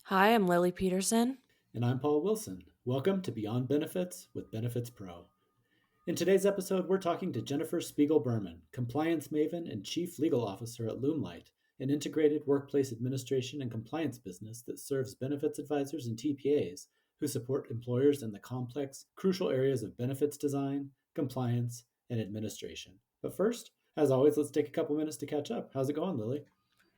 Hi, I'm Lily Peterson. And I'm Paul Wilson. Welcome to Beyond Benefits with Benefits Pro. In today's episode, we're talking to Jennifer Spiegel Berman, Compliance Maven and Chief Legal Officer at Lumelight, an integrated workplace administration and compliance business that serves benefits advisors and TPAs who support employers in the complex, crucial areas of benefits design, compliance, and administration. But first, as always, let's take a couple minutes to catch up. How's it going, Lily?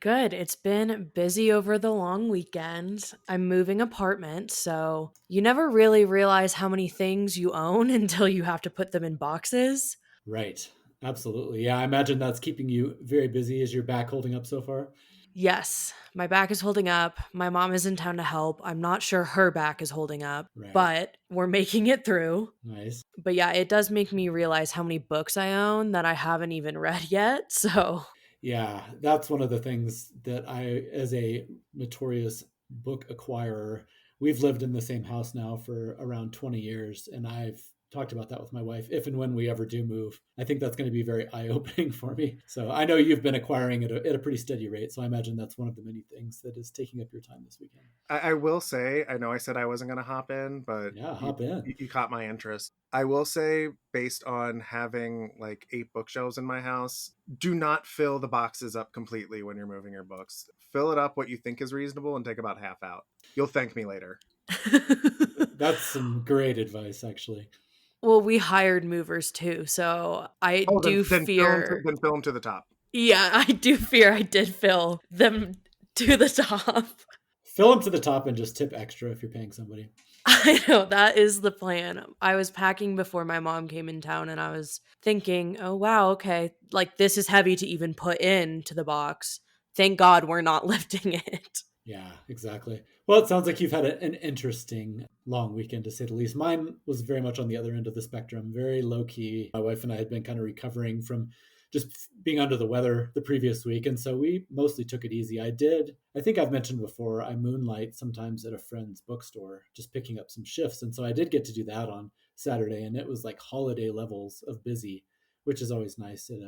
Good. It's been busy over the long weekend. I'm moving apartment, so you never really realize how many things you own until you have to put them in boxes. Right. Absolutely. Yeah, I imagine that's keeping you very busy. Is your back holding up so far? Yes, my back is holding up. My mom is in town to help. I'm not sure her back is holding up, Right. but we're making it through. Nice. But yeah, it does make me realize how many books I own that I haven't even read yet. So, Yeah, that's one of the things that as a notorious book acquirer, we've lived in the same house now for around 20 years. And I've talked about that with my wife. If and when we ever do move, I think that's going to be very eye opening for me. So I know you've been acquiring at a pretty steady rate. So I imagine that's one of the many things that is taking up your time this weekend. I will say, I know I said I wasn't going to hop in, but Yeah, you, hop in. you caught my interest. I will say, based on having like 8 bookshelves in my house, do not fill the boxes up completely when you're moving your books. Fill it up what you think is reasonable and take about half out. You'll thank me later. That's some great advice, actually. well, we hired movers too, so I Oh, do fear. then fill them to the top. Yeah, I do fear I did fill them to the top. Fill them to the top and just tip extra if you're paying somebody. I know that is the plan. I was packing before my mom came in town and I was thinking, oh, wow, okay, like this is heavy to even put into the box. Thank God we're not lifting it. Yeah, exactly. Well, it sounds like you've had an interesting long weekend to say the least. Mine was very much on the other end of the spectrum, very low key. My wife and I had been kind of recovering from just being under the weather the previous week. And so we mostly took it easy. I think I've mentioned before, I moonlight sometimes at a friend's bookstore, just picking up some shifts. And so I did get to do that on Saturday. And it was like holiday levels of busy, which is always nice at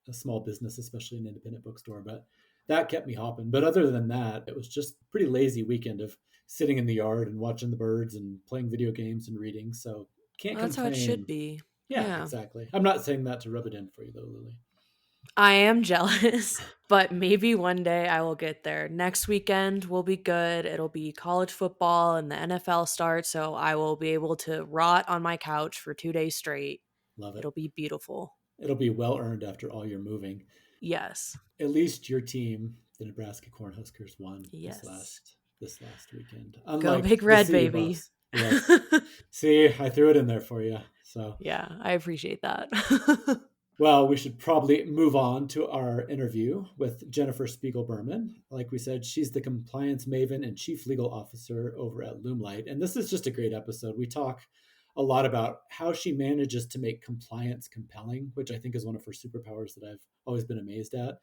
a small business, especially an independent bookstore. But that kept me hopping. But other than that, it was just a pretty lazy weekend of sitting in the yard and watching the birds and playing video games and reading. So can't Well, that's how it should complain. be. Yeah, Yeah. exactly. I'm not saying that to rub it in for you though, Lily. I am jealous, but maybe one day I will get there. Next weekend will be good. It'll be college football and the NFL starts, so I will be able to rot on my couch for 2 days straight. Love it. It'll be beautiful. It'll be well earned after all your moving. Yes. At least your team, the Nebraska Cornhuskers, won Yes. this last weekend. Go Unlike Big the Red, City baby. Buffs. Yes. See, I threw it in there for you. So Yeah, I appreciate that. well, we should probably move on to our interview with Jennifer Spiegel Berman. Like we said, she's the compliance maven and chief legal officer over at Lumelight. And this is just a great episode. We talk a lot about how she manages to make compliance compelling, which I think is one of her superpowers that I've always been amazed at.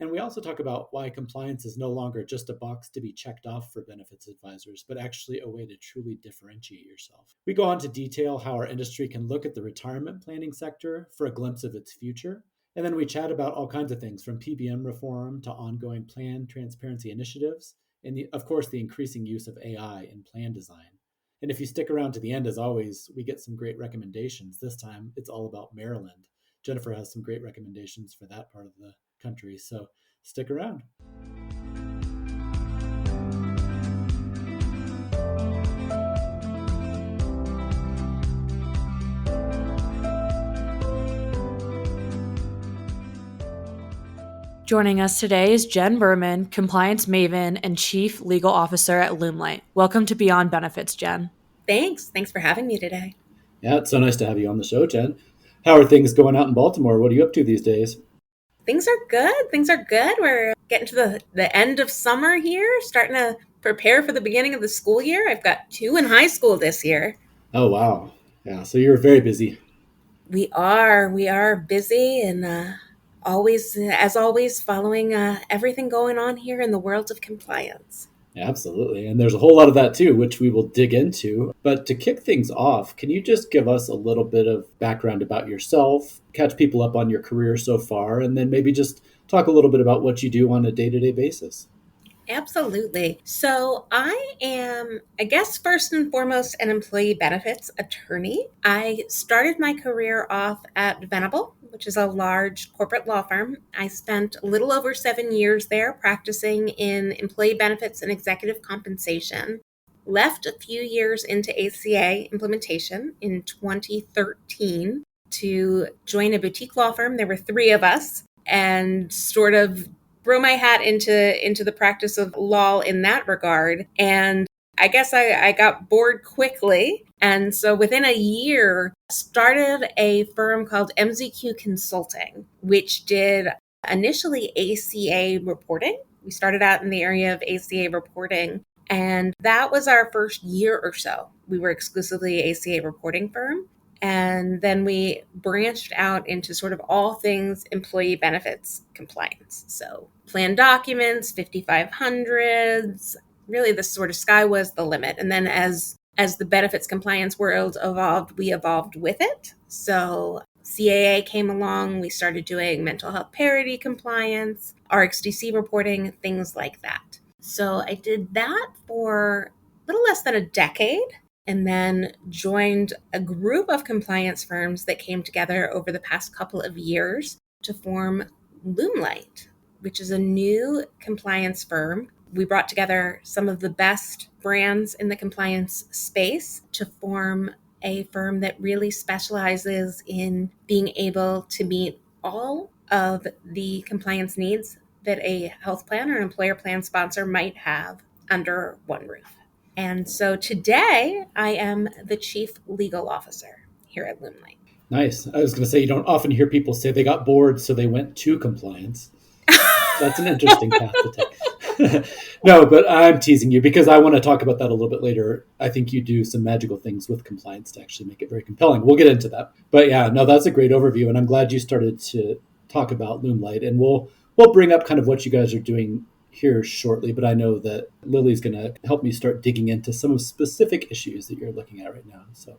And we also talk about why compliance is no longer just a box to be checked off for benefits advisors, but actually a way to truly differentiate yourself. We go on to detail how our industry can look at the retirement planning sector for a glimpse of its future. And then we chat about all kinds of things from PBM reform to ongoing plan transparency initiatives, and of course, the increasing use of AI in plan design. And if you stick around to the end, as always, we get some great recommendations. This time, it's all about Maryland. Jennifer has some great recommendations for that part of the country. So stick around. Joining us today is Jen Berman, Compliance Maven and Chief Legal Officer at Lumelight. Welcome to Beyond Benefits, Jen. Thanks. Thanks for having me today. Yeah, it's so nice to have you on the show, Jen. How are things going out in Baltimore? What are you up to these days? Things are good. Things are good. We're getting to the end of summer here, starting to prepare for the beginning of the school year. I've got 2 in high school this year. Oh, wow. Yeah, so you're very busy. We are busy and always, following everything going on here in the world of compliance. Absolutely. And there's a whole lot of that too, which we will dig into. But to kick things off, can you just give us a little bit of background about yourself, catch people up on your career so far, and then maybe just talk a little bit about what you do on a day-to-day basis? Absolutely. So I am, I guess, first and foremost, an employee benefits attorney. I started my career off at Venable, which is a large corporate law firm. I spent a little over 7 years there practicing in employee benefits and executive compensation. Left a few years into ACA implementation in 2013 to join a boutique law firm. There were three of us, and sort of throw my hat into the practice of law in that regard. And I guess I got bored quickly. And so within a year, started a firm called MZQ Consulting, which did initially ACA reporting. We started out in the area of ACA reporting. And that was our first year or so. We were exclusively ACA reporting firm. And then we branched out into sort of all things employee benefits compliance. So plan documents, 5500s, really the sort of sky was the limit. And then as the benefits compliance world evolved, we evolved with it. So CAA came along, we started doing mental health parity compliance, RxDC reporting, things like that. So I did that for a little less than a decade, and then joined a group of compliance firms that came together over the past couple of years to form Lumelight, which is a new compliance firm. We brought together some of the best brands in the compliance space to form a firm that really specializes in being able to meet all of the compliance needs that a health plan or employer plan sponsor might have under one roof. And so today I am the chief legal officer here at Lumelight. Nice. I was going to say, you don't often hear people say they got bored, so they went to compliance. That's an interesting path to take. No, but I'm teasing you because I want to talk about that a little bit later. I think you do some magical things with compliance to actually make it very compelling. We'll get into that. But yeah, no, that's a great overview. And I'm glad you started to talk about Lumelight. And we'll bring up kind of what you guys are doing here shortly. But I know that Lily's going to help me start digging into some of specific issues that you're looking at right now. So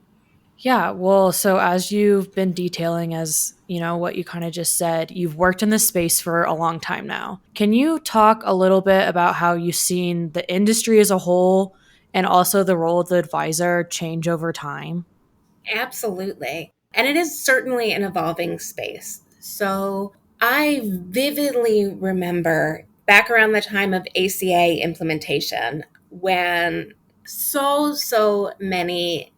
Yeah, well, so as you've been detailing, as you know, what you kind of just said, you've worked in this space for a long time now. Can you talk a little bit about how you've seen the industry as a whole and also the role of the advisor change over time? Absolutely. And it is certainly an evolving space. So I vividly remember back around the time of ACA implementation when so many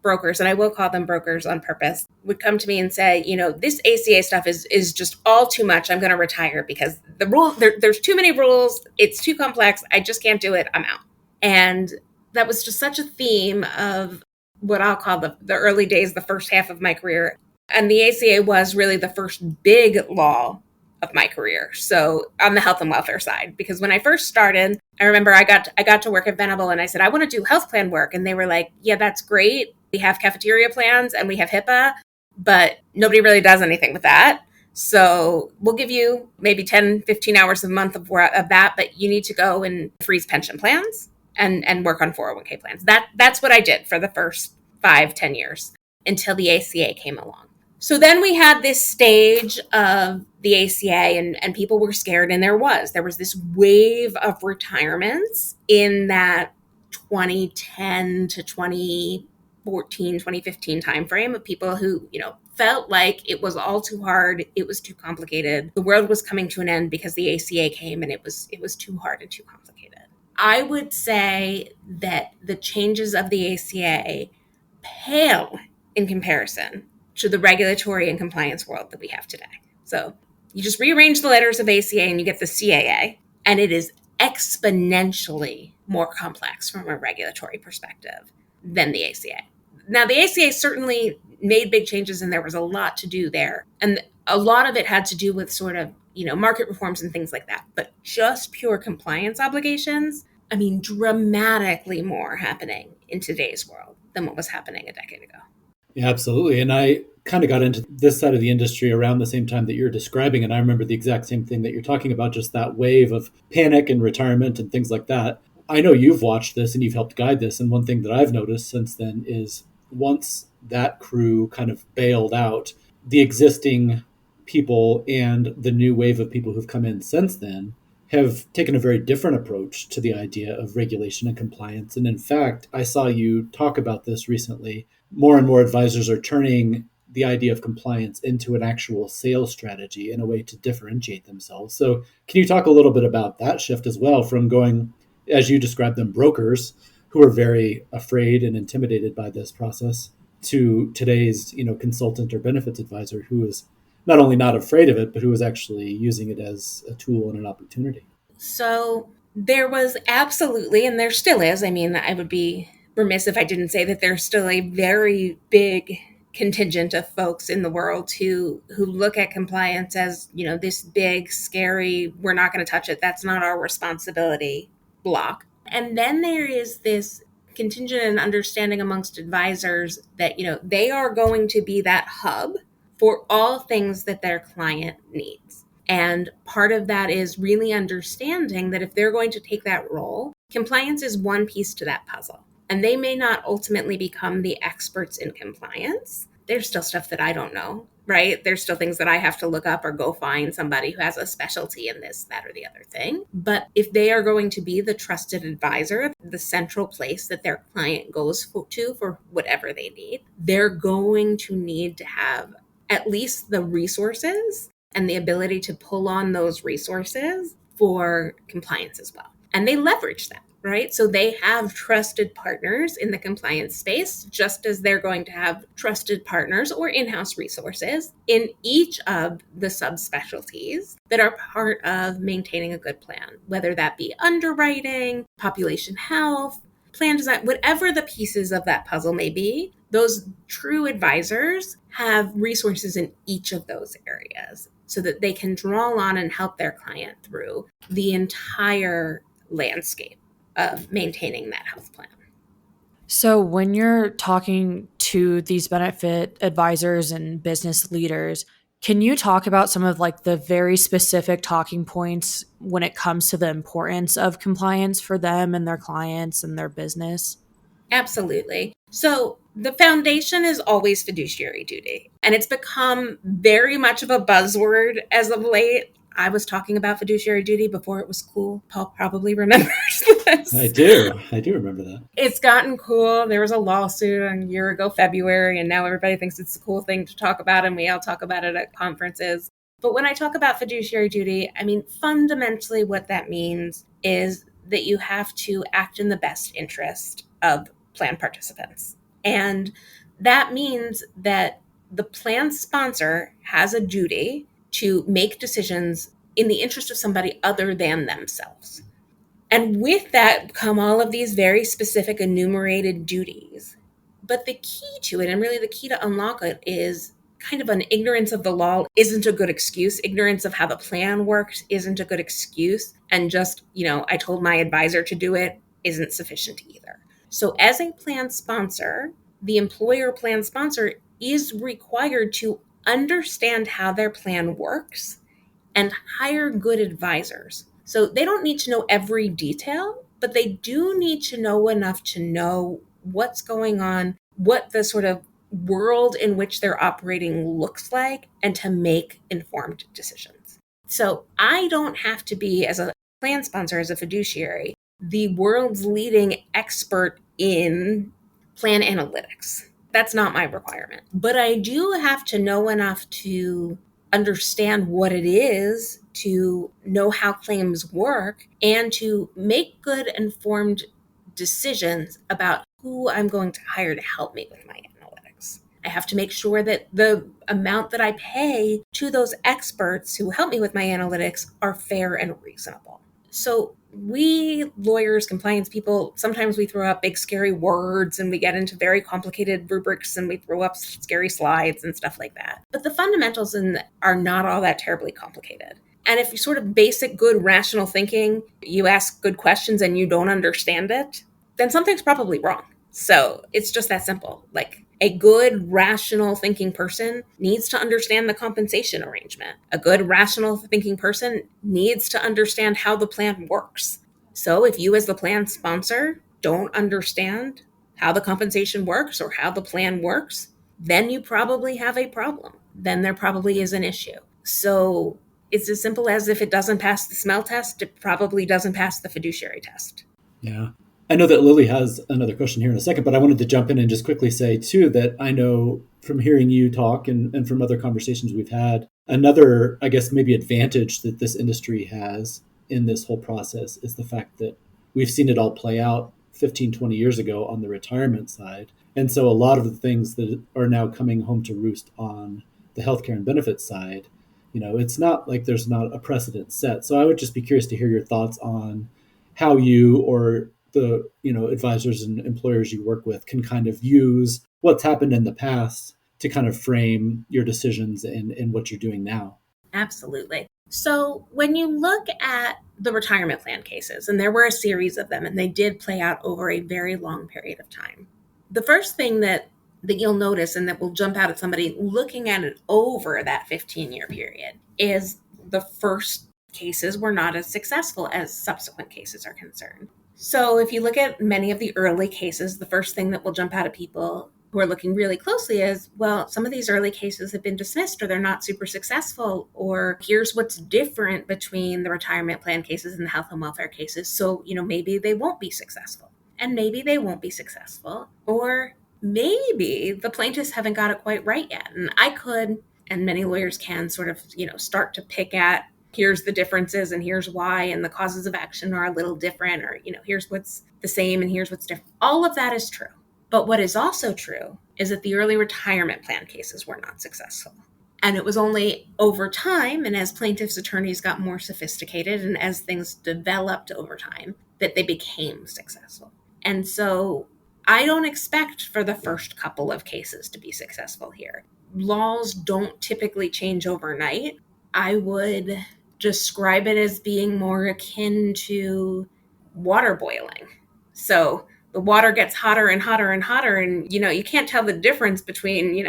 brokers, and I will call them brokers on purpose, would come to me and say, this ACA stuff is just all too much. I'm going to retire because the rule there's too many rules. It's too complex. I just can't do it. I'm out. And that was just such a theme of what I'll call the early days, the first half of my career. And the ACA was really the first big law of my career. So on the health and welfare side, because when I first started, I remember I got to work at Venable and I said, I want to do health plan work. And they were like, yeah, that's great. We have cafeteria plans and we have HIPAA, but nobody really does anything with that. So we'll give you maybe 10, 15 hours a month of that, but you need to go and freeze pension plans and work on 401k plans. That's what I did for the first 5-10 years until the ACA came along. So then we had this stage of the ACA and people were scared, and there was this wave of retirements in that 2010 to 2014, 2015 timeframe of people who, felt like it was all too hard, it was too complicated. The world was coming to an end because the ACA came and it was too hard and too complicated. I would say that the changes of the ACA pale in comparison to the regulatory and compliance world that we have today. So you just rearrange the letters of ACA and you get the CAA, and it is exponentially more complex from a regulatory perspective than the ACA. Now, the ACA certainly made big changes and there was a lot to do there. And a lot of it had to do with sort of, market reforms and things like that. But just pure compliance obligations, dramatically more happening in today's world than what was happening a decade ago. yeah, absolutely. And I kind of got into this side of the industry around the same time that you're describing. And I remember the exact same thing that you're talking about, just that wave of panic and retirement and things like that. I know you've watched this and you've helped guide this. And one thing that I've noticed since then is once that crew kind of bailed out, the existing people and the new wave of people who've come in since then have taken a very different approach to the idea of regulation and compliance. And in fact, I saw you talk about this recently. More and more advisors are turning the idea of compliance into an actual sales strategy in a way to differentiate themselves. So, can you talk a little bit about that shift as well, from going, as you described them, brokers who are very afraid and intimidated by this process, to today's, consultant or benefits advisor who is not only not afraid of it, but who is actually using it as a tool and an opportunity? So there was absolutely, and there still is, I mean, I would be remiss if I didn't say that there's still a very big contingent of folks in the world who look at compliance as, this big, scary, we're not going to touch it, that's not our responsibility block. And then there is this contingent and understanding amongst advisors that, they are going to be that hub for all things that their client needs. And part of that is really understanding that if they're going to take that role, compliance is one piece to that puzzle. And they may not ultimately become the experts in compliance. There's still stuff that I don't know, right? There's still things that I have to look up or go find somebody who has a specialty in this, that, or the other thing. But if they are going to be the trusted advisor, the central place that their client goes to for whatever they need, they're going to need to have at least the resources and the ability to pull on those resources for compliance as well. And they leverage that, right? So they have trusted partners in the compliance space, just as they're going to have trusted partners or in-house resources in each of the subspecialties that are part of maintaining a good plan, whether that be underwriting, population health, plan design, whatever the pieces of that puzzle may be. Those true advisors have resources in each of those areas so that they can draw on and help their client through the entire landscape of maintaining that health plan. So when you're talking to these benefit advisors and business leaders, can you talk about some of like the very specific talking points when it comes to the importance of compliance for them and their clients and their business? Absolutely. So the foundation is always fiduciary duty, and it's become very much of a buzzword as of late. I was talking about fiduciary duty before it was cool. Paul probably remembers this. I do remember that. It's gotten cool. There was a lawsuit a year ago, February, and now everybody thinks it's a cool thing to talk about, and we all talk about it at conferences. But when I talk about fiduciary duty, I mean, fundamentally what that means is that you have to act in the best interest of plan participants. And that means that the plan sponsor has a duty to make decisions in the interest of somebody other than themselves. And with that come all of these very specific enumerated duties. But the key to it, and really the key to unlock it, is kind of an ignorance of the law isn't a good excuse. Ignorance of how the plan works isn't a good excuse. And just, I told my advisor to do it isn't sufficient either. So as a plan sponsor, the employer plan sponsor is required to understand how their plan works and hire good advisors. So they don't need to know every detail, but they do need to know enough to know what's going on, what the sort of world in which they're operating looks like, and to make informed decisions. So I don't have to be, as a plan sponsor, as a fiduciary, the world's leading expert in plan analytics. That's not my requirement. But I do have to know enough to understand what it is, to know how claims work, and to make good informed decisions about who I'm going to hire to help me with my analytics. I have to make sure that the amount that I pay to those experts who help me with my analytics are fair and reasonable. So we lawyers, compliance people, sometimes we throw up big scary words and we get into very complicated rubrics and we throw up scary slides and stuff like that. But the fundamentals are not all that terribly complicated. And if you sort of basic, good, rational thinking, you ask good questions and you don't understand it, then something's probably wrong. So it's just that simple. Like, a good, rational thinking person needs to understand the compensation arrangement. A good, rational thinking person needs to understand how the plan works. So if you as the plan sponsor don't understand how the compensation works or how the plan works, then you probably have a problem. Then there probably is an issue. So It's as simple as if it doesn't pass the smell test, it probably doesn't pass the fiduciary test. Yeah. I know that Lily has another question here in a second, but I wanted to jump in and just quickly say, too, that I know from hearing you talk and from other conversations we've had, another, I guess, maybe advantage that this industry has in this whole process is the fact that we've seen it all play out 15, 20 years ago on the retirement side. And so a lot of the things that are now coming home to roost on the healthcare and benefits side, it's not like there's not a precedent set. So I would just be curious to hear your thoughts on how you or the advisors and employers you work with can kind of use what's happened in the past to kind of frame your decisions in what you're doing now. Absolutely. So when you look at the retirement plan cases, and there were a series of them, and they did play out over a very long period of time, the first thing that you'll notice and that will jump out at somebody looking at it over that 15-year period is the first cases were not as successful as subsequent cases are concerned. So if you look at many of the early cases, the first thing that will jump out at people who are looking really closely is, well, some of these early cases have been dismissed or they're not super successful, or here's what's different between the retirement plan cases and the health and welfare cases. So, maybe they won't be successful, and maybe they won't be successful, or maybe the plaintiffs haven't got it quite right yet. And I could, and many lawyers can sort of, start to pick at, here's the differences and here's why, and the causes of action are a little different, or, here's what's the same and here's what's different. All of that is true. But what is also true is that the early retirement plan cases were not successful. And it was only over time, and as plaintiffs' attorneys got more sophisticated and as things developed over time, that they became successful. And so I don't expect for the first couple of cases to be successful here. Laws don't typically change overnight. I would describe it as being more akin to water boiling. So the water gets hotter and hotter and hotter, and you can't tell the difference between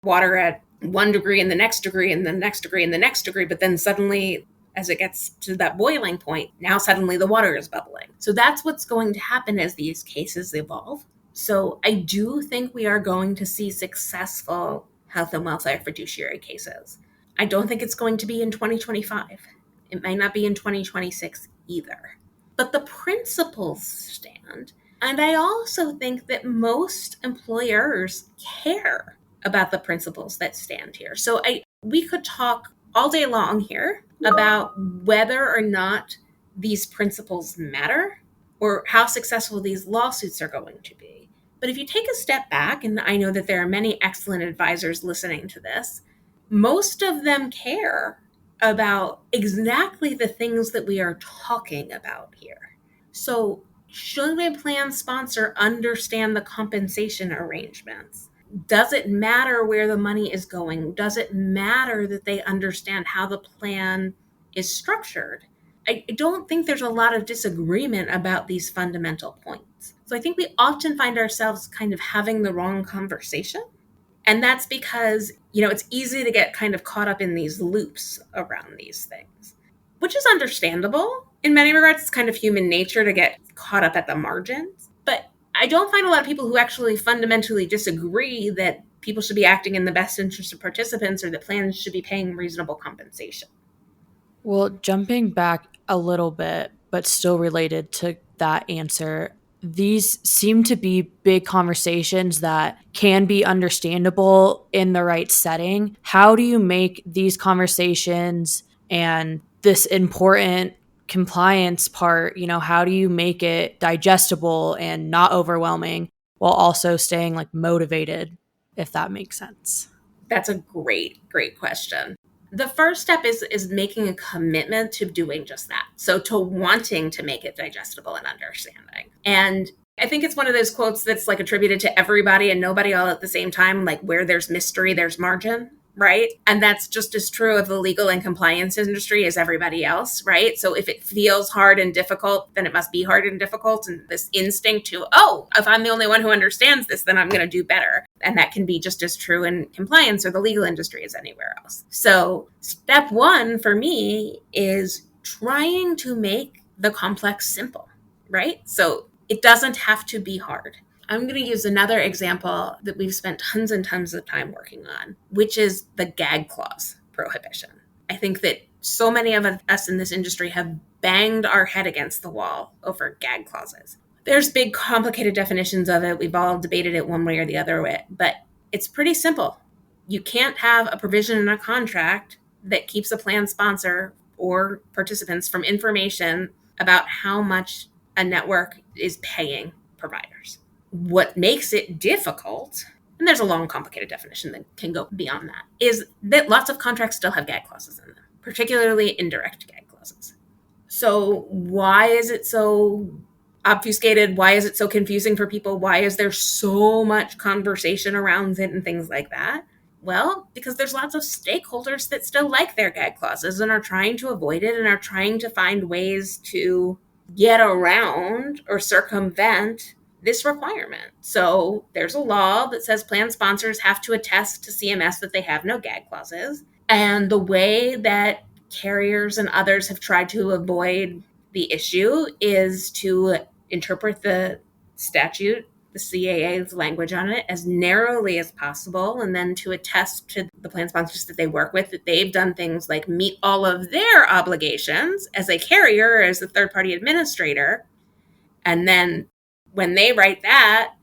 water at 1 degree and the next degree and the next degree and the next degree, but then suddenly as it gets to that boiling point, now suddenly the water is bubbling. So that's what's going to happen as these cases evolve. So I do think we are going to see successful health and welfare fiduciary cases. I don't think it's going to be in 2025. It might not be in 2026 either. But the principles stand. And I also think that most employers care about the principles that stand here. So we could talk all day long here about whether or not these principles matter or how successful these lawsuits are going to be. But if you take a step back, and I know that there are many excellent advisors listening to this, most of them care about exactly the things that we are talking about here. So should a plan sponsor understand the compensation arrangements? Does it matter where the money is going? Does it matter that they understand how the plan is structured? I don't think there's a lot of disagreement about these fundamental points. So I think we often find ourselves kind of having the wrong conversation. And that's because, it's easy to get kind of caught up in these loops around these things, which is understandable. In many regards, it's kind of human nature to get caught up at the margins. But I don't find a lot of people who actually fundamentally disagree that people should be acting in the best interest of participants or that plans should be paying reasonable compensation. Well, jumping back a little bit, but still related to that answer, these seem to be big conversations that can be understandable in the right setting. How do you make these conversations and this important compliance part, how do you make it digestible and not overwhelming while also staying motivated, if that makes sense? That's a great question. The first step is making a commitment to doing just that. So to wanting to make it digestible and understanding. And I think it's one of those quotes that's attributed to everybody and nobody all at the same time, where there's mystery, there's margin, right? And that's just as true of the legal and compliance industry as everybody else, right? So if it feels hard and difficult, then it must be hard and difficult. And this instinct to, if I'm the only one who understands this, then I'm going to do better. And that can be just as true in compliance or the legal industry as anywhere else. So step one for me is trying to make the complex simple, right? So it doesn't have to be hard. I'm going to use another example that we've spent tons and tons of time working on, which is the gag clause prohibition. I think that So many of us in this industry have banged our head against the wall over gag clauses. There's big, complicated definitions of it. We've all debated it one way or the other way, but it's pretty simple. You can't have a provision in a contract that keeps a plan sponsor or participants from information about how much a network is paying providers. What makes it difficult, and there's a long, complicated definition that can go beyond that, is that lots of contracts still have gag clauses in them, particularly indirect gag clauses. So why is it so obfuscated? Why is it so confusing for people? Why is there so much conversation around it and things like that? Well, because there's lots of stakeholders that still like their gag clauses and are trying to avoid it and are trying to find ways to get around or circumvent this requirement. So there's a law that says plan sponsors have to attest to CMS that they have no gag clauses. And the way that carriers and others have tried to avoid the issue is to interpret the statute, the CAA's language on it, as narrowly as possible, and then to attest to the plan sponsors that they work with that they've done things like meet all of their obligations as a carrier, as a third-party administrator. And then when they write that,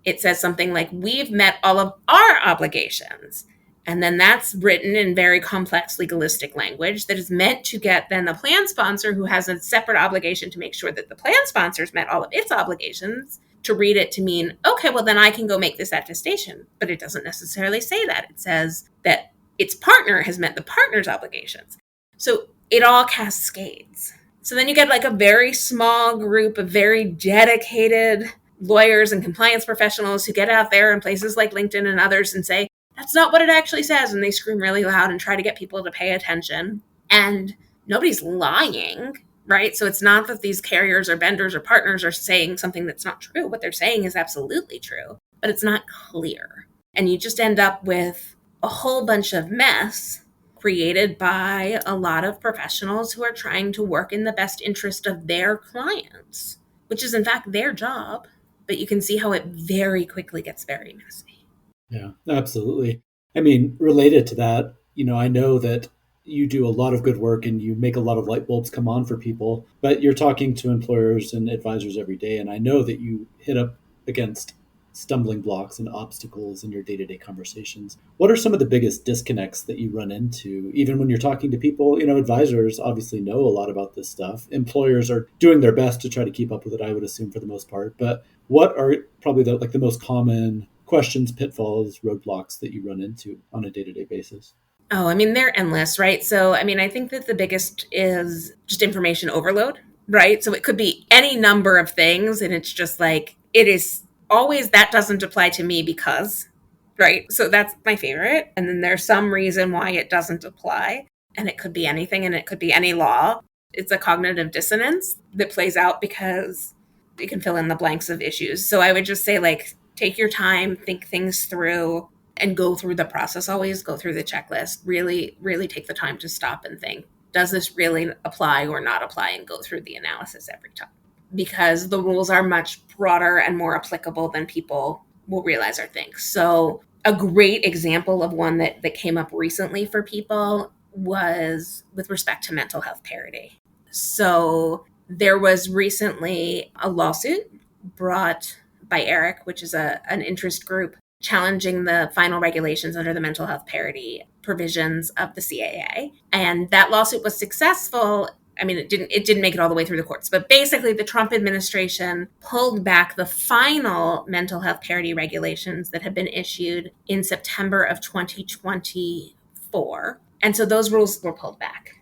it says something like, we've met all of our obligations. And then that's written in very complex legalistic language that is meant to get then the plan sponsor, who has a separate obligation to make sure that the plan sponsors met all of its obligations, to read it to mean, okay, well, then I can go make this attestation. But it doesn't necessarily say that. It says that its partner has met the partner's obligations. So it all cascades. So then you get like a very small group of very dedicated lawyers and compliance professionals who get out there in places like LinkedIn and others and say, that's not what it actually says. And they scream really loud and try to get people to pay attention. And nobody's lying, right? So it's not that these carriers or vendors or partners are saying something that's not true. What they're saying is absolutely true, but it's not clear. And you just end up with a whole bunch of mess created by a lot of professionals who are trying to work in the best interest of their clients, which is in fact their job. But you can see how it very quickly gets very messy. Yeah, absolutely. I mean, related to that, I know that you do a lot of good work and you make a lot of light bulbs come on for people, but you're talking to employers and advisors every day. And I know that you hit up against stumbling blocks and obstacles in your day-to-day conversations. What are some of the biggest disconnects that you run into, even when you're talking to people? Advisors obviously know a lot about this stuff. Employers are doing their best to try to keep up with it, I would assume, for the most part. But what are probably the most common questions, pitfalls, roadblocks that you run into on a day-to-day basis? Oh, I mean, they're endless, right? So, I mean, I think that the biggest is just information overload, right? So it could be any number of things. And it's just like, it is always, that doesn't apply to me because, right? So that's my favorite. And then there's some reason why it doesn't apply. And it could be anything, and it could be any law. It's a cognitive dissonance that plays out because you can fill in the blanks of issues. So I would just say, like, take your time, think things through, and go through the process. Always go through the checklist. Really, really take the time to stop and think, does this really apply or not apply? And go through the analysis every time. Because the rules are much broader and more applicable than people will realize or think. So a great example of one that came up recently for people was with respect to mental health parity. So there was recently a lawsuit brought by ERIC, which is an interest group, challenging the final regulations under the mental health parity provisions of the CAA. And that lawsuit was successful. I mean, it didn't make it all the way through the courts, but basically the Trump administration pulled back the final mental health parity regulations that had been issued in September of 2024. And so those rules were pulled back.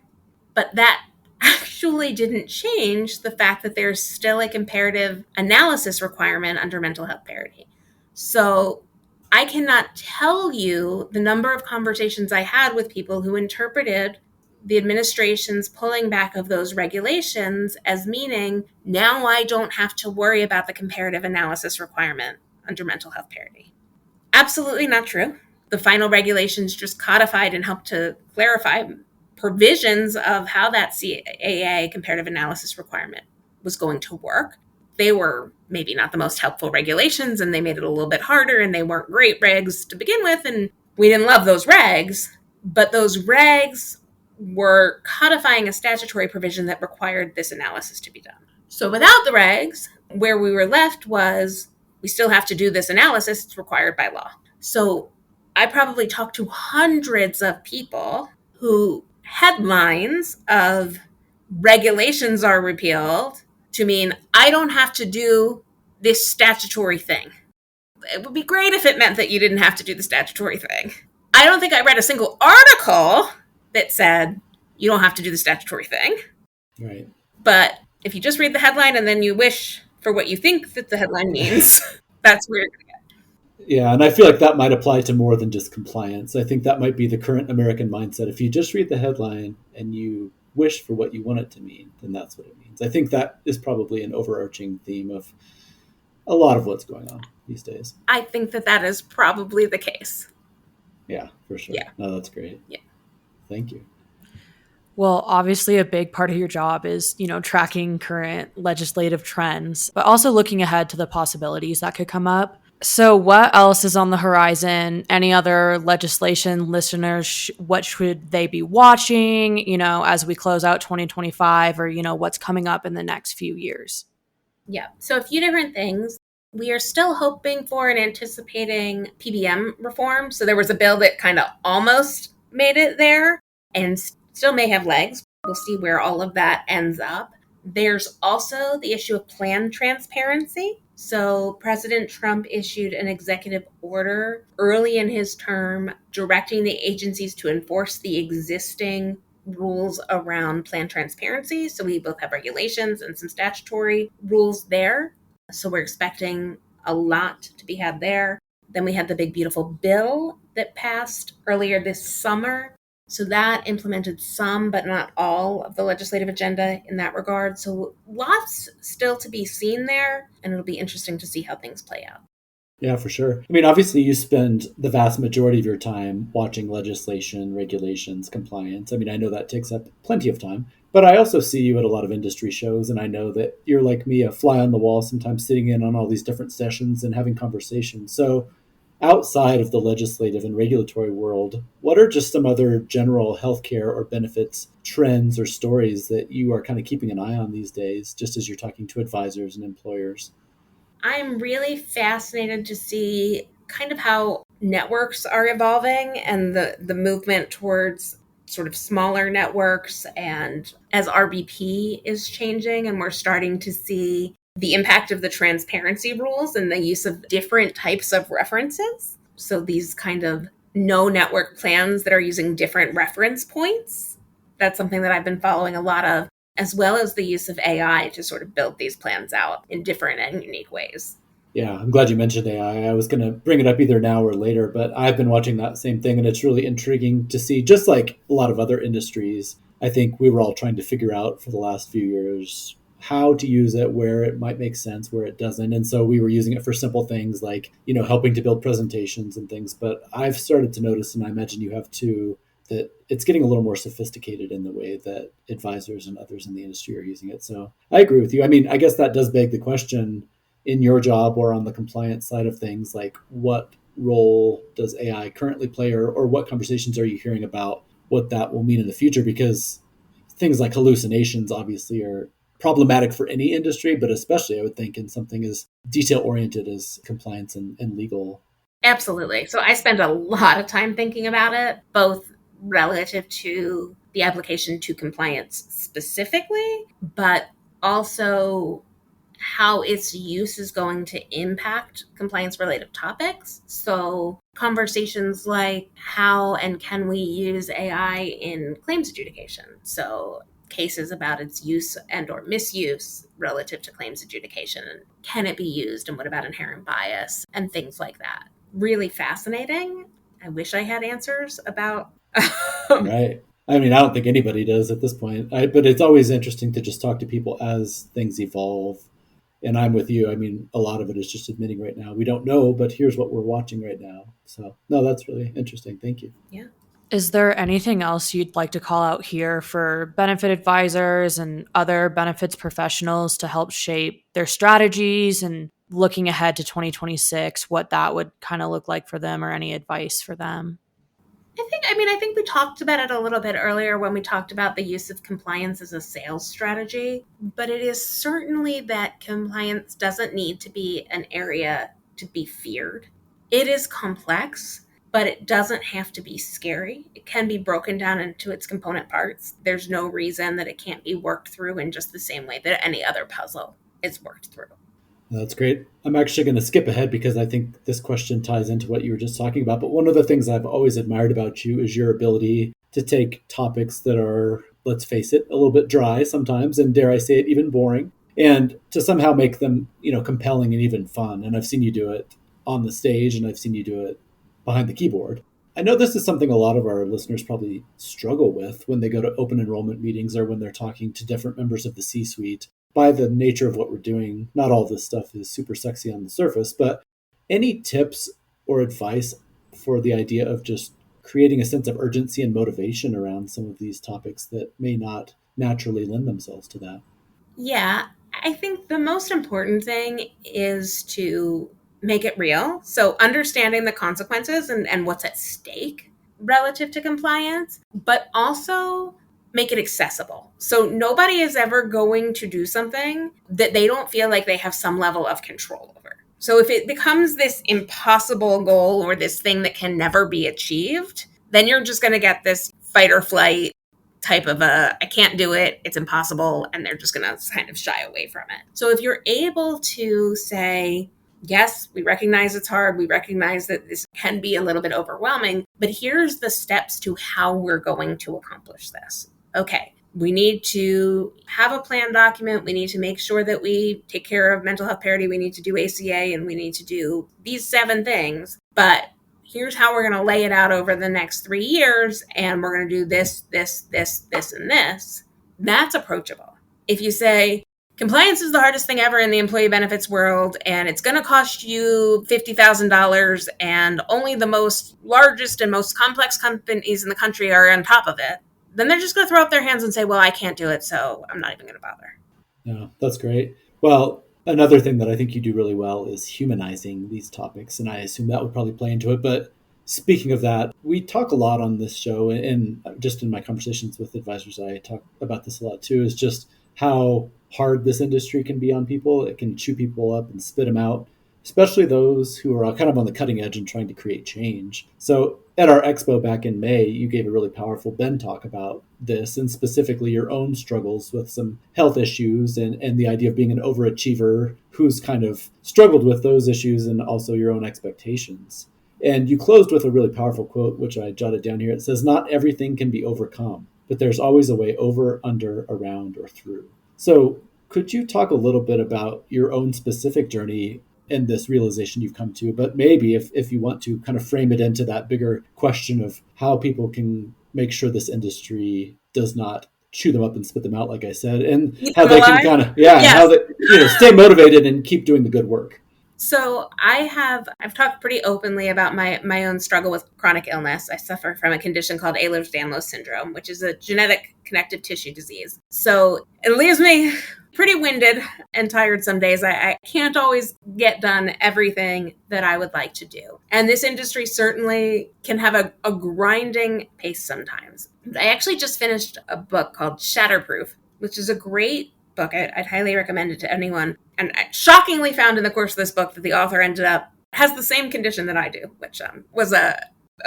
But that actually didn't change the fact that there's still a comparative analysis requirement under mental health parity. So I cannot tell you the number of conversations I had with people who interpreted the administration's pulling back of those regulations as meaning now I don't have to worry about the comparative analysis requirement under mental health parity. Absolutely not true. The final regulations just codified and helped to clarify provisions of how that CAA comparative analysis requirement was going to work. They were maybe not the most helpful regulations, and they made it a little bit harder, and they weren't great regs to begin with, and we didn't love those regs, but those regs were codifying a statutory provision that required this analysis to be done. So without the regs, where we were left was we still have to do this analysis. It's required by law. So I probably talked to hundreds of people who headlines of regulations are repealed to mean I don't have to do this statutory thing. It would be great if it meant that you didn't have to do the statutory thing. I don't think I read a single article that said you don't have to do the statutory thing. Right. But if you just read the headline and then you wish for what you think that the headline means, that's where you're going to get. Yeah, and I feel like that might apply to more than just compliance. I think that might be the current American mindset. If you just read the headline and you wish for what you want it to mean, then that's what it means. I think that is probably an overarching theme of a lot of what's going on these days. I think that that is probably the case. Yeah, for sure. Yeah. No, that's great. Yeah. Thank you. Well, obviously a big part of your job is, tracking current legislative trends, but also looking ahead to the possibilities that could come up. So what else is on the horizon? Any other legislation listeners, what should they be watching, as we close out 2025 or, what's coming up in the next few years? Yeah. So a few different things. We are still hoping for and anticipating PBM reform. So there was a bill that kind of almost made it there and still may have legs. We'll see where all of that ends up. There's also the issue of plan transparency. So President Trump issued an executive order early in his term directing the agencies to enforce the existing rules around plan transparency. So we both have regulations and some statutory rules there. So we're expecting a lot to be had there. Then we had the big, beautiful bill that passed earlier this summer. So that implemented some, but not all, of the legislative agenda in that regard. So lots still to be seen there, and it'll be interesting to see how things play out. Yeah, for sure. I mean, obviously, you spend the vast majority of your time watching legislation, regulations, compliance. I mean, I know that takes up plenty of time, but I also see you at a lot of industry shows, and I know that you're like me, a fly on the wall, sometimes sitting in on all these different sessions and having conversations. So outside of the legislative and regulatory world, what are just some other general healthcare or benefits trends or stories that you are kind of keeping an eye on these days, just as you're talking to advisors and employers? I'm really fascinated to see kind of how networks are evolving and the movement towards sort of smaller networks, and as RBP is changing and we're starting to see the impact of the transparency rules and the use of different types of references. So these kind of no network plans that are using different reference points. That's something that I've been following a lot of, as well as the use of AI to sort of build these plans out in different and unique ways. Yeah, I'm glad you mentioned AI. I was going to bring it up either now or later, but I've been watching that same thing, and it's really intriguing to see, just like a lot of other industries. I think we were all trying to figure out for the last few years how to use it, where it might make sense, where it doesn't. And so we were using it for simple things like, helping to build presentations and things. But I've started to notice, and I imagine you have too, that it's getting a little more sophisticated in the way that advisors and others in the industry are using it. So I agree with you. I mean, I guess that does beg the question in your job or on the compliance side of things, like what role does AI currently play, or what conversations are you hearing about what that will mean in the future? Because things like hallucinations obviously are problematic for any industry, but especially I would think in something as detail oriented as compliance and legal. Absolutely. So I spend a lot of time thinking about it, both relative to the application to compliance specifically, but also how its use is going to impact compliance related topics. So conversations like how and can we use AI in claims adjudication? So cases about its use and or misuse relative to claims adjudication. And can it be used? And what about inherent bias and things like that? Really fascinating. I wish I had answers about. Right. I mean, I don't think anybody does at this point, but it's always interesting to just talk to people as things evolve. And I'm with you. I mean, a lot of it is just admitting right now we don't know, but here's what we're watching right now. So, no, that's really interesting. Thank you. Yeah. Is there anything else you'd like to call out here for benefit advisors and other benefits professionals to help shape their strategies and looking ahead to 2026, what that would kind of look like for them, or any advice for them? I think we talked about it a little bit earlier when we talked about the use of compliance as a sales strategy, but it is certainly that compliance doesn't need to be an area to be feared. It is complex, but it doesn't have to be scary. It can be broken down into its component parts. There's no reason that it can't be worked through in just the same way that any other puzzle is worked through. That's great. I'm actually going to skip ahead because I think this question ties into what you were just talking about. But one of the things I've always admired about you is your ability to take topics that are, let's face it, a little bit dry sometimes, and dare I say it, even boring, and to somehow make them, compelling and even fun. And I've seen you do it on the stage, and I've seen you do it behind the keyboard. I know this is something a lot of our listeners probably struggle with when they go to open enrollment meetings or when they're talking to different members of the C-suite. By the nature of what we're doing, not all this stuff is super sexy on the surface, but any tips or advice for the idea of just creating a sense of urgency and motivation around some of these topics that may not naturally lend themselves to that? Yeah, I think the most important thing is to make it real. So understanding the consequences and what's at stake relative to compliance, but also make it accessible. So nobody is ever going to do something that they don't feel like they have some level of control over. So if it becomes this impossible goal or this thing that can never be achieved, then you're just going to get this fight or flight type of I can't do it, it's impossible, and they're just going to kind of shy away from it. So if you're able to say, yes, we recognize it's hard, we recognize that this can be a little bit overwhelming, but here's the steps to how we're going to accomplish this. Okay, we need to have a plan document. We need to make sure that we take care of mental health parity. We need to do ACA, and we need to do these 7 things. But here's how we're going to lay it out over the next 3 years. And we're going to do this, this, this, this, and this. That's approachable. If you say, compliance is the hardest thing ever in the employee benefits world, and it's going to cost you $50,000, and only the most largest and most complex companies in the country are on top of it, then they're just going to throw up their hands and say, well, I can't do it, so I'm not even going to bother. Yeah, that's great. Well, another thing that I think you do really well is humanizing these topics, and I assume that would probably play into it. But speaking of that, we talk a lot on this show, and just in my conversations with advisors, I talk about this a lot too, is just how hard this industry can be on people. It can chew people up and spit them out, especially those who are kind of on the cutting edge and trying to create change. So at our expo back in May, you gave a really powerful Ben talk about this, and specifically your own struggles with some health issues and the idea of being an overachiever who's kind of struggled with those issues and also your own expectations. And you closed with a really powerful quote, which I jotted down here. It says, "Not everything can be overcome, but there's always a way over, under, around, or through." So could you talk a little bit about your own specific journey and this realization you've come to, but maybe if you want to kind of frame it into that bigger question of how people can make sure this industry does not chew them up and spit them out, like I said, and how they can kind of, yes. how they, stay motivated and keep doing the good work. So I've talked pretty openly about my own struggle with chronic illness. I suffer from a condition called Ehlers-Danlos syndrome, which is a genetic connective tissue disease. So it leaves me pretty winded and tired some days. I can't always get done everything that I would like to do. And this industry certainly can have a grinding pace sometimes. I actually just finished a book called Shatterproof, which is a great book. I'd highly recommend it to anyone. And I shockingly found in the course of this book that the author ended up has the same condition that I do, which was a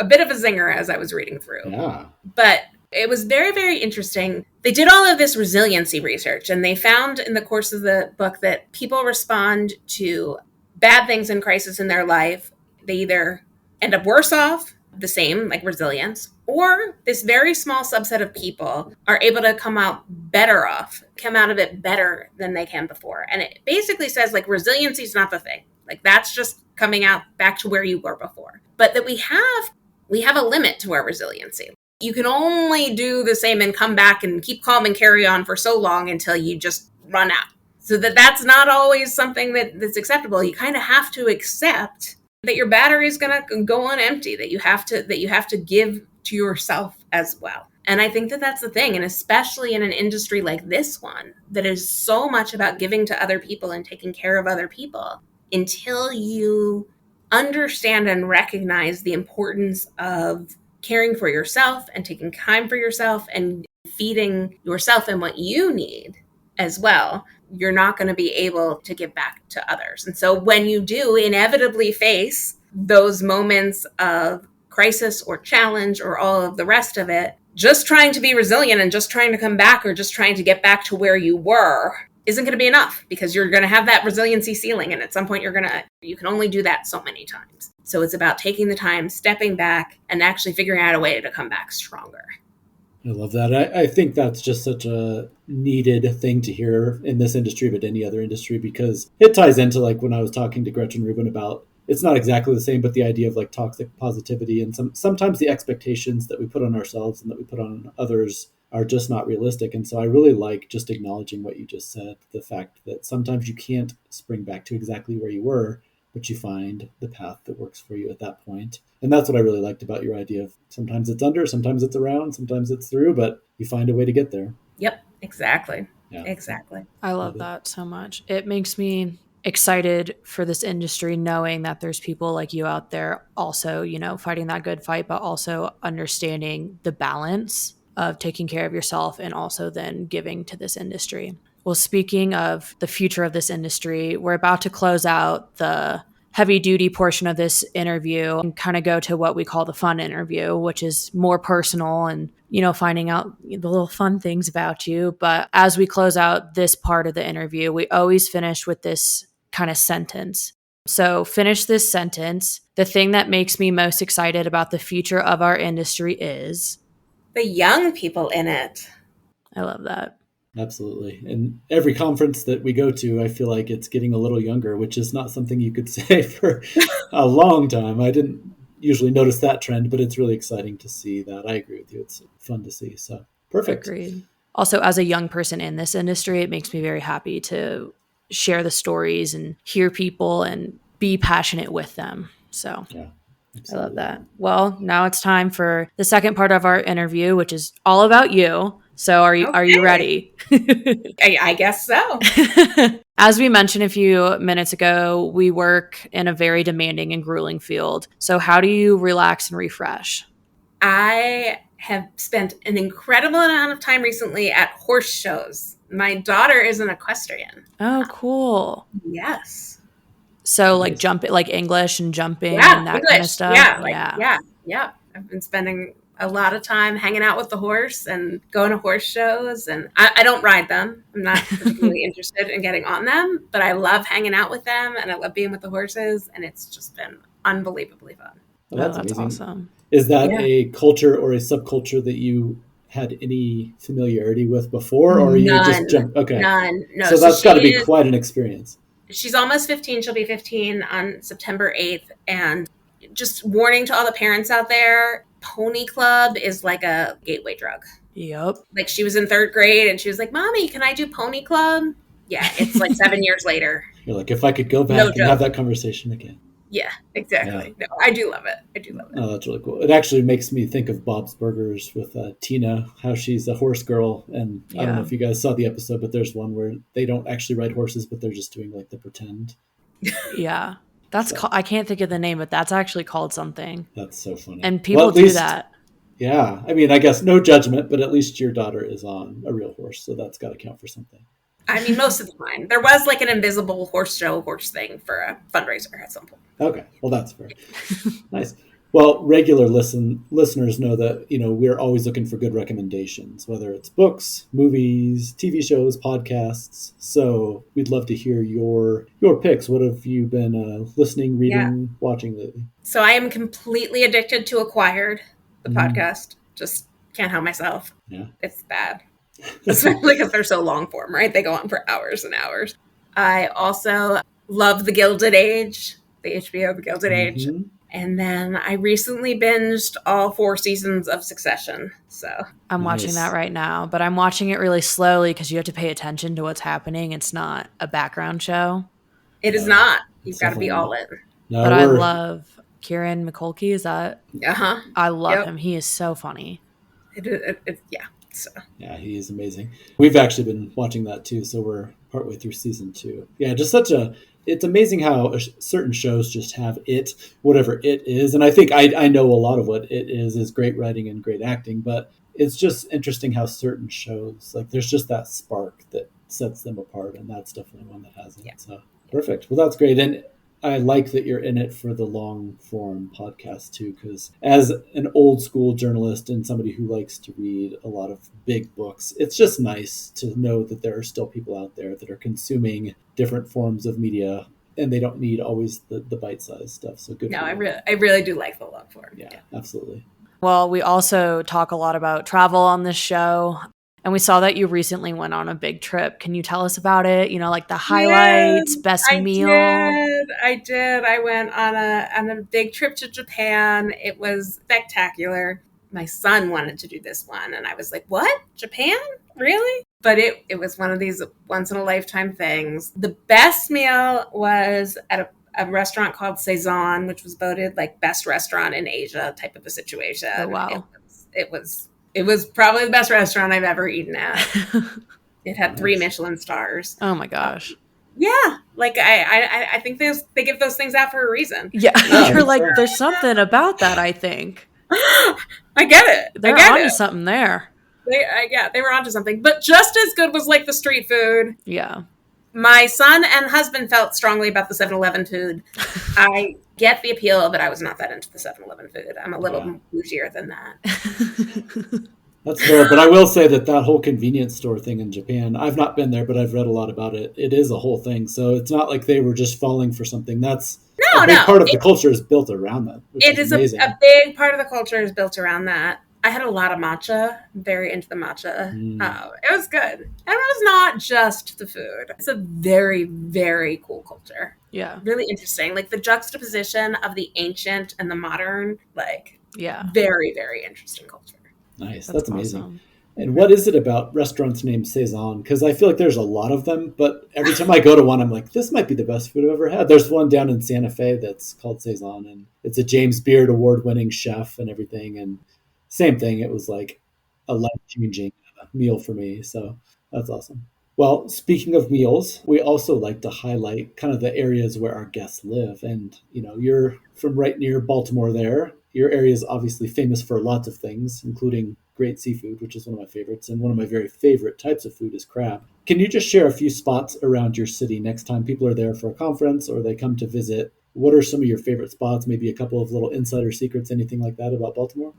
bit of a zinger as I was reading through. Yeah. But it was very, very interesting. They did all of this resiliency research, and they found in the course of the book that people respond to bad things in crisis in their life. They either end up worse off, the same, like resilience, or this very small subset of people are able to come out better off, come out of it better than they can before. And it basically says like resiliency is not the thing. Like that's just coming out back to where you were before. But that we have a limit to our resiliency. You can only do the same and come back and keep calm and carry on for so long until you just run out. So that's not always something that's acceptable. You kind of have to accept that your battery is going to go on empty, that you have to give to yourself as well. And I think that that's the thing. And especially in an industry like this one, that is so much about giving to other people and taking care of other people, until you understand and recognize the importance of caring for yourself and taking time for yourself and feeding yourself and what you need as well, you're not going to be able to give back to others. And so when you do inevitably face those moments of crisis or challenge or all of the rest of it, just trying to be resilient and just trying to come back or just trying to get back to where you were isn't going to be enough, because you're going to have that resiliency ceiling. And at some point you can only do that so many times. So it's about taking the time, stepping back, and actually figuring out a way to come back stronger. I love that. I think that's just such a needed thing to hear in this industry, but any other industry, because it ties into like when I was talking to Gretchen Rubin about, it's not exactly the same, but the idea of like toxic positivity and sometimes the expectations that we put on ourselves and that we put on others are just not realistic. And so I really like just acknowledging what you just said, the fact that sometimes you can't spring back to exactly where you were, but you find the path that works for you at that point. And that's what I really liked about your idea of sometimes it's under, sometimes it's around, sometimes it's through, but you find a way to get there. Yep, exactly. Yeah. Exactly. I love that so much. It makes me excited for this industry, knowing that there's people like you out there also, you know, fighting that good fight, but also understanding the balance of taking care of yourself and also then giving to this industry. Well, speaking of the future of this industry, we're about to close out the heavy duty portion of this interview and kind of go to what we call the fun interview, which is more personal and, you know, finding out the little fun things about you. But as we close out this part of the interview, we always finish with this kind of sentence. So finish this sentence. The thing that makes me most excited about the future of our industry is... the young people in it. I love that. Absolutely. And every conference that we go to, I feel like it's getting a little younger, which is not something you could say for a long time. I didn't usually notice that trend, but it's really exciting to see that. I agree with you. It's fun to see. So perfect. Agreed. Also, as a young person in this industry, it makes me very happy to share the stories and hear people and be passionate with them. So Yeah. Absolutely. I love that. Well, now it's time for the second part of our interview, which is all about you. So are you ready? I guess so. As we mentioned a few minutes ago, we work in a very demanding and grueling field. So how do you relax and refresh? I have spent an incredible amount of time recently at horse shows. My daughter is an equestrian. Oh, cool. Yes. So Nice. like English and jumping and that English. kind of stuff. Yeah. I've been spending a lot of time hanging out with the horse and going to horse shows. And I don't ride them. I'm not particularly interested in getting on them, but I love hanging out with them and I love being with the horses. And it's just been unbelievably fun. Well, That's amazing. awesome. Is that a culture or a subculture that you had any familiarity with before, or you just jumped? Okay. None. No. So that's got to be quite an experience. She's almost 15. She'll be 15 on September 8th. And just warning to all the parents out there, Pony Club is like a gateway drug. Yep. Like she was in 3rd grade and she was like, Mommy, can I do Pony Club? Yeah, it's like 7 years later. You're like, if I could go back and have that conversation again. Yeah, exactly. Yeah. No, I do love it. Oh, that's really cool. It actually makes me think of Bob's Burgers with Tina, how she's a horse girl. And I don't know if you guys saw the episode, but there's one where they don't actually ride horses, but they're just doing like the pretend. Yeah. That's I can't think of the name, but that's actually called something. That's so funny. And people do that. Yeah. I mean, I guess no judgment, but at least your daughter is on a real horse. So that's got to count for something. I mean, most of the time. There was like an invisible horse thing for a fundraiser at some point. Okay. Well, that's fair. Nice. Well, regular listeners know that, you know, we're always looking for good recommendations, whether it's books, movies, TV shows, podcasts. So we'd love to hear your picks. What have you been listening, reading, watching lately? So I am completely addicted to Acquired, the podcast. Just can't help myself. Yeah. It's bad. Especially because they're so long form, right? They go on for hours and hours. I also love The Gilded Age, the HBO The Gilded Age. And then I recently binged all 4 seasons of Succession. So I'm watching that right now, but I'm watching it really slowly because you have to pay attention to what's happening. It's not a background show. It is not. You've got to be all in. No, but I love Kieran McCulkey. Is that? Uh-huh. I love him. He is so funny. Yeah. So. Yeah, he is amazing. We've actually been watching that too, so we're partway through season 2. Yeah, just such a it's amazing how certain shows just have it, whatever it is. And I think I know a lot of what it is great writing and great acting, but it's just interesting how certain shows, like there's just that spark that sets them apart. And that's definitely one that has it. Yeah. So perfect. Well, that's great. And I like that you're in it for the long form podcast too, because as an old school journalist and somebody who likes to read a lot of big books, it's just nice to know that there are still people out there that are consuming different forms of media and they don't need always the bite-sized stuff. So good. No, I really do like the long form. Yeah, absolutely. Well, we also talk a lot about travel on this show. And we saw that you recently went on a big trip. Can you tell us about it? You know, like the highlights, best meal? I did. I went on a big trip to Japan. It was spectacular. My son wanted to do this one. And I was like, what? Japan? Really? But it was one of these once in a lifetime things. The best meal was at a restaurant called Saison, which was voted like best restaurant in Asia type of a situation. Oh, wow. It was probably the best restaurant I've ever eaten at. It had 3 Michelin stars. Oh my gosh. Yeah. Like I think they give those things out for a reason. Yeah. You're like, there's something about that, I think. I get it. They're onto something there. They were onto something. But just as good was like the street food. Yeah. My son and husband felt strongly about the 7-Eleven food. I get the appeal, but I was not that into the 7-Eleven food. I'm a little bougier than that. That's fair, but I will say that whole convenience store thing in Japan, I've not been there, but I've read a lot about it. It is a whole thing. So it's not like they were just falling for something. That's a big part of the culture is built around that. It is a big part of the culture is built around that. I had a lot of matcha, very into the matcha. It was good. And it was not just the food. It's a very, very cool culture. Yeah. Really interesting. Like the juxtaposition of the ancient and the modern, very, very interesting culture. Nice. That's amazing. Awesome. And what is it about restaurants named Saison? Because I feel like there's a lot of them, but every time I go to one, I'm like, this might be the best food I've ever had. There's one down in Santa Fe that's called Saison, and it's a James Beard award-winning chef and everything. And same thing. It was like a life-changing meal for me. So that's awesome. Well, speaking of meals, we also like to highlight kind of the areas where our guests live. And, you're from right near Baltimore there. Your area is obviously famous for lots of things, including great seafood, which is one of my favorites. And one of my very favorite types of food is crab. Can you just share a few spots around your city next time people are there for a conference or they come to visit? What are some of your favorite spots? Maybe a couple of little insider secrets, anything like that about Baltimore?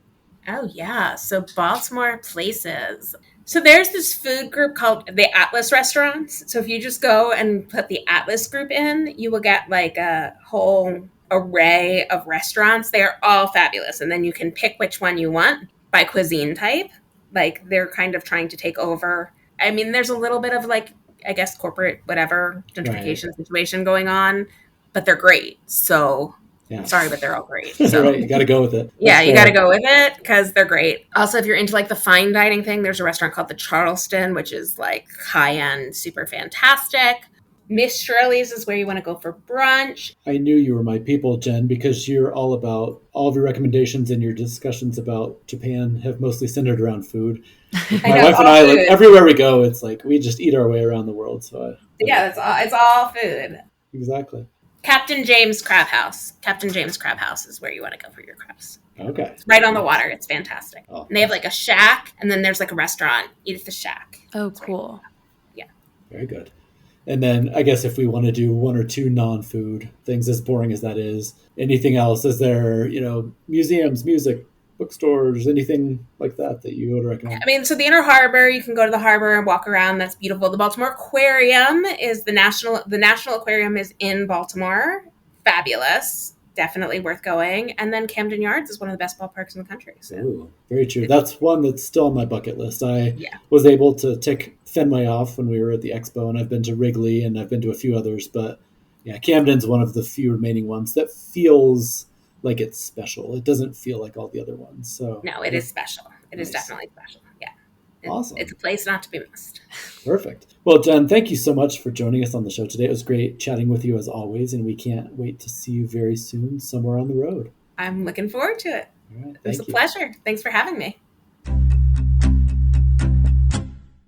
Oh, yeah. So Baltimore places. So there's this food group called the Atlas Restaurants. So if you just go and put the Atlas group in, you will get like a whole array of restaurants. They are all fabulous. And then you can pick which one you want by cuisine type. Like they're kind of trying to take over. I mean, there's a little bit of like, I guess, corporate, whatever, gentrification situation going on, but they're great. So I'm sorry, but they're all great. So right, you got to go with it. You got to go with it because they're great. Also, if you're into like the fine dining thing, there's a restaurant called the Charleston, which is like high end, super fantastic. Miss Shirley's is where you want to go for brunch. I knew you were my people, Jen, because you're all about all of your recommendations and your discussions about Japan have mostly centered around food. My wife and I, like, everywhere we go, it's like we just eat our way around the world. So it's all food. Exactly. Captain James Crab House. Captain James Crab House is where you want to go for your crabs. Okay. It's right on the water. It's fantastic. Oh. And they have like a shack, and then there's like a restaurant. Eat at the shack. Oh, cool. Yeah. Very good. And then I guess if we want to do one or two non-food things, as boring as that is, anything else? Is there, museums, music, bookstores, anything like that you would recommend? I mean, so the Inner Harbor, you can go to the harbor and walk around. That's beautiful. The Baltimore Aquarium is the National Aquarium is in Baltimore. Fabulous. Definitely worth going. And then Camden Yards is one of the best ballparks in the country. So. Ooh, very true. That's one that's still on my bucket list. I was able to tick Fenway off when we were at the expo, and I've been to Wrigley and I've been to a few others, but Camden's one of the few remaining ones that feels like it's special. It doesn't feel like all the other ones. So no, it is special. It is definitely special. Yeah. Awesome. It's a place not to be missed. Perfect. Well, Jen, thank you so much for joining us on the show today. It was great chatting with you as always, and we can't wait to see you very soon somewhere on the road. I'm looking forward to it. All right, it was a pleasure. Thanks for having me.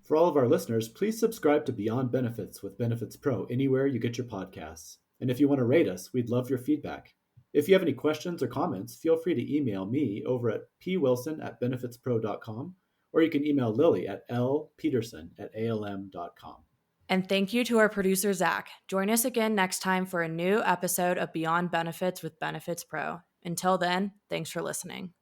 For all of our listeners, please subscribe to Beyond Benefits with Benefits Pro anywhere you get your podcasts. And if you want to rate us, we'd love your feedback. If you have any questions or comments, feel free to email me over at pwilson@benefitspro.com, or you can email Lily at lpeterson@alm.com. And thank you to our producer, Zach. Join us again next time for a new episode of Beyond Benefits with Benefits Pro. Until then, thanks for listening.